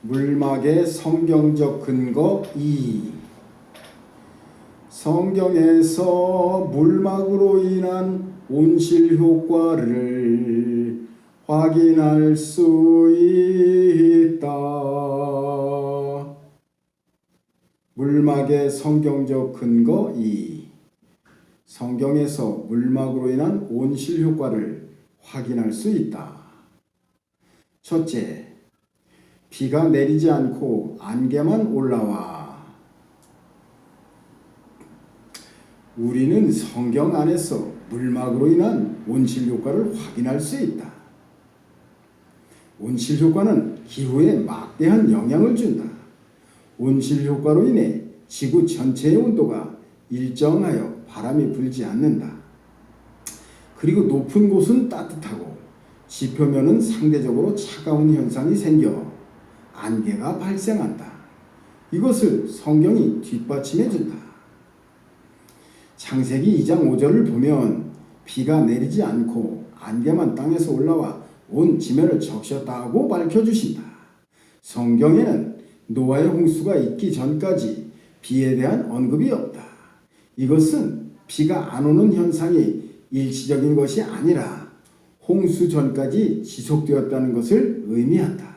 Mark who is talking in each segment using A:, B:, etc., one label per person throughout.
A: 물막의 성경적 근거 2. 성경에서 물막으로 인한 온실 효과를 확인할 수 있다. 물막의 성경적 근거 2. 성경에서 물막으로 인한 온실 효과를 확인할 수 있다. 첫째, 비가 내리지 않고 안개만 올라와. 우리는 성경 안에서 물막으로 인한 온실 효과를 확인할 수 있다. 온실 효과는 기후에 막대한 영향을 준다. 온실 효과로 인해 지구 전체의 온도가 일정하여 바람이 불지 않는다. 그리고 높은 곳은 따뜻하고 지표면은 상대적으로 차가운 현상이 생겨 안개가 발생한다. 이것을 성경이 뒷받침해준다. 창세기 2장 5절을 보면 비가 내리지 않고 안개만 땅에서 올라와 온 지면을 적셨다고 밝혀주신다. 성경에는 노아의 홍수가 있기 전까지 비에 대한 언급이 없다. 이것은 비가 안 오는 현상이 일시적인 것이 아니라 홍수 전까지 지속되었다는 것을 의미한다.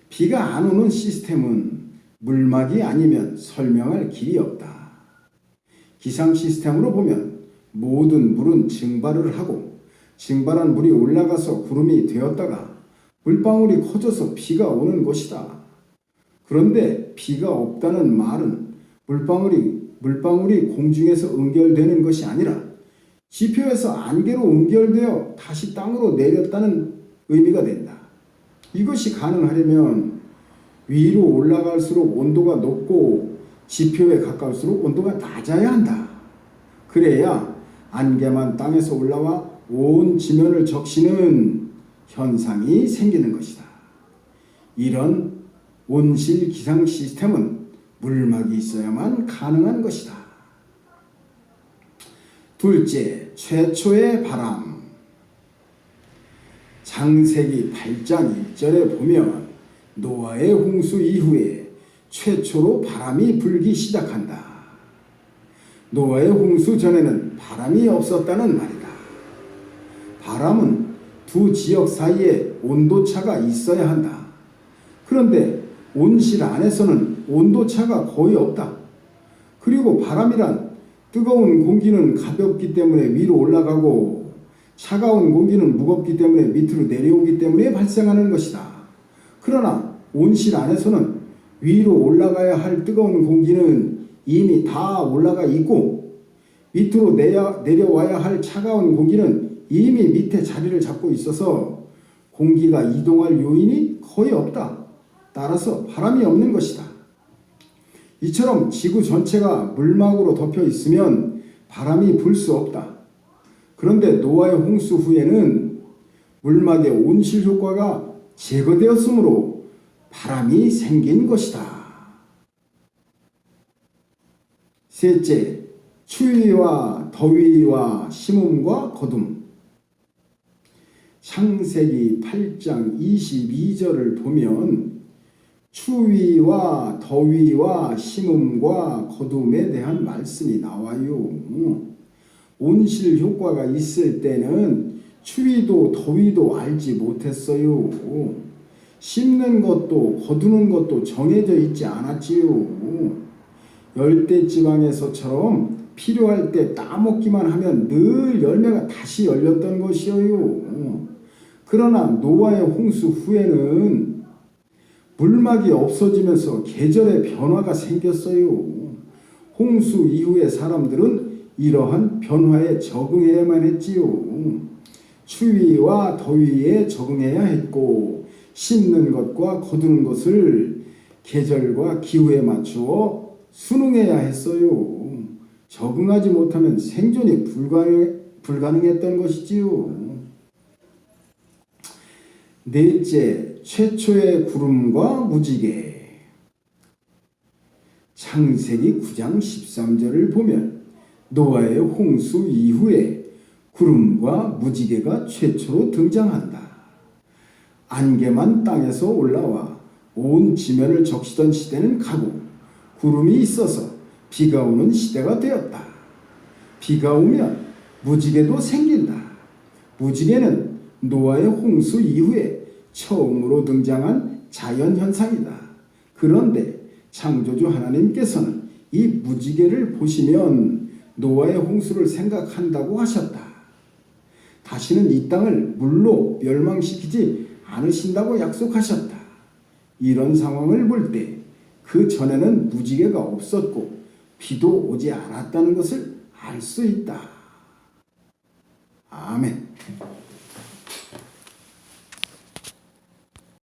A: 비가 안 오는 시스템은 물막이 아니면 설명할 길이 없다. 기상 시스템으로 보면 모든 물은 증발을 하고 증발한 물이 올라가서 구름이 되었다가 물방울이 커져서 비가 오는 것이다. 그런데 비가 없다는 말은 물방울이 공중에서 응결되는 것이 아니라 지표에서 안개로 응결되어 다시 땅으로 내렸다는 의미가 된다. 이것이 가능하려면 위로 올라갈수록 온도가 높고 지표에 가까울수록 온도가 낮아야 한다. 그래야 안개만 땅에서 올라와 온 지면을 적시는 현상이 생기는 것이다. 이런 온실 기상 시스템은 물막이 있어야만 가능한 것이다. 둘째, 최초의 바람. 창세기 8장 1절에 보면 노아의 홍수 이후에 최초로 바람이 불기 시작한다. 노아의 홍수 전에는 바람이 없었다는 말이다. 바람은 두 지역 사이에 온도차가 있어야 한다. 그런데 온실 안에서는 온도차가 거의 없다. 그리고 바람이란 뜨거운 공기는 가볍기 때문에 위로 올라가고 차가운 공기는 무겁기 때문에 밑으로 내려오기 때문에 발생하는 것이다. 그러나 온실 안에서는 위로 올라가야 할 뜨거운 공기는 이미 다 올라가 있고 밑으로 내려와야 할 차가운 공기는 이미 밑에 자리를 잡고 있어서 공기가 이동할 요인이 거의 없다. 따라서 바람이 없는 것이다. 이처럼 지구 전체가 물막으로 덮여 있으면 바람이 불 수 없다. 그런데 노아의 홍수 후에는 물막의 온실 효과가 제거되었으므로 바람이 생긴 것이다. 셋째, 추위와 더위와 심음과 거둠. 창세기 8장 22절을 보면 추위와 더위와 심음과 거둠에 대한 말씀이 나와요. 온실 효과가 있을 때는 추위도 더위도 알지 못했어요. 심는 것도 거두는 것도 정해져 있지 않았지요. 열대지방에서처럼 필요할 때 따먹기만 하면 늘 열매가 다시 열렸던 것이에요. 그러나 노아의 홍수 후에는 물막이 없어지면서 계절의 변화가 생겼어요. 홍수 이후의 사람들은 이러한 변화에 적응해야만 했지요. 추위와 더위에 적응해야 했고 심는 것과 거두는 것을 계절과 기후에 맞추어 순응해야 했어요. 적응하지 못하면 생존이 불가능했던 것이지요. 넷째, 최초의 구름과 무지개. 창세기 9장 13절을 보면 노아의 홍수 이후에 구름과 무지개가 최초로 등장한다. 안개만 땅에서 올라와 온 지면을 적시던 시대는 가고 구름이 있어서 비가 오는 시대가 되었다. 비가 오면 무지개도 생긴다. 무지개는 노아의 홍수 이후에 처음으로 등장한 자연현상이다. 그런데 창조주 하나님께서는 이 무지개를 보시면 노아의 홍수를 생각한다고 하셨다. 다시는 이 땅을 물로 멸망시키지 않으신다고 약속하셨다. 이런 상황을 볼 때 그 전에는 무지개가 없었고 비도 오지 않았다는 것을 알 수 있다. 아멘.